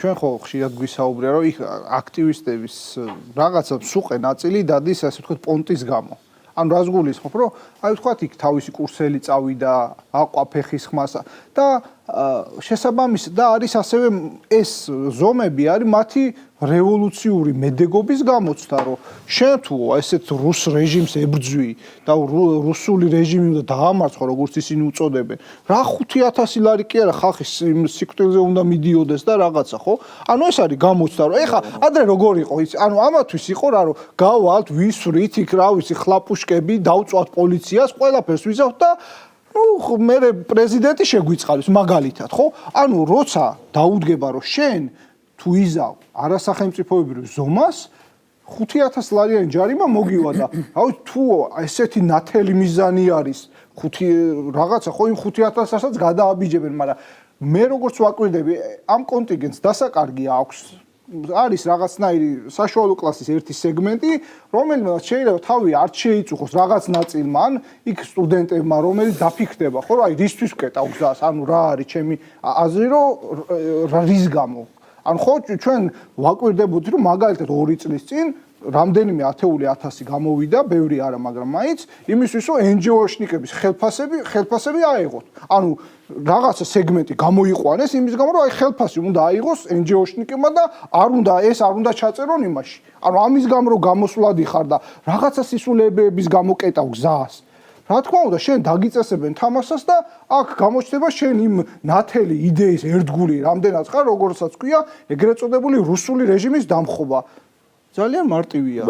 ჩვენ ხო ხშირად გვისაუბრია, რომ იქ აქტივისტების რაღაცა სუყე ნაწილი დადის, ასე ვთქვათ, პონტის გამო. ანუ რას გულისხმობ, რომ აი ვთქვათ, იქ თავისი კურსელი წავიდა, აყვა ფეხის ხმას და შესაბამისად და არის ასევე ეს ზომები არის მათი რევოლუციური მედეგობის გამოცდა, რომ შენ თუ ესეთ რუს რეჟიმს ებრძვი და რუსული რეჟიმი უნდა დაამარცხო, როგორც ისინი უწოდებენ. რა 5000 ლარი კი არა, ხალხი სიკვდილზე უნდა მიდიოდეს და რაღაცა, ხო? ანუ ეს არის გამოცდა, რომ ეხა ადრე როგორ იყო ის, ანუ ამათვის იყო რა, რომ გავალთ, ვისვრით იქ, რა ვიცი, ხლაპუშკები, დავწვათ პოლიციას, ყველაფერს ვიზავთ და ნუ მე პრეზიდენტი შეგვიწყალებს მაგალითად, ხო? ანუ როცა დაუდგება, რომ შენ თუ იზავ არასახელმწიფოებრივ ზომას 5000 ლარიანი ჯარიმა მოგივა და რავი თუ ესეთი ნათელი მიზანი არის 5 რაღაცა ხო იმ 5000-ასაც გადააბიჯებენ, მაგრამ მე როგორც ვაკვირდები ამ კონტინგენტს დასაკარგი აქვს არის რაღაცნაირი საშუალო კლასის ერთი სეგმენტი, რომელმაც შეიძლება თავი არ შეიწუხოს რაღაც ნაწილმა, იქ სტუდენტებმა, რომელიც დაფიქრდება, ხო, აი რისთვის ვკეტავ გზას, ანუ რა არის ჩემი აზრი, რომ რის გამო ან ხო ჩვენ ვაკვირდებოდი რომ მაგალითად 2 წლის წინ რამდენიმე ათეული ათასი გამოვიდა, ბევრი არა, მაგრამ მაინც იმისთვის რომ NGO-შნიკების ხელფასები აიღოთ. ანუ რაღაცა სეგმენტი გამოიყვანეს იმის გამო რომ აი ხელფასი უნდა აიღოს NGO-შნიკებმა და არ უნდა ჩაწერონ იმაში. ანუ ამის გამო რომ გამოსვლადი ხარ და რაღაცა სისულეების გამოკეტავ გზას. რა თქმა უნდა, შენ დაგიწესებენ თამაშს და აქ გამოჩნდება შენ იმ ნათელი იდეის ერთგული რამდენად ხარ, როგორცაც ქვია, ეგრეთ წოდებული რუსული რეჟიმის დამხობა. ძალიან მარტივია.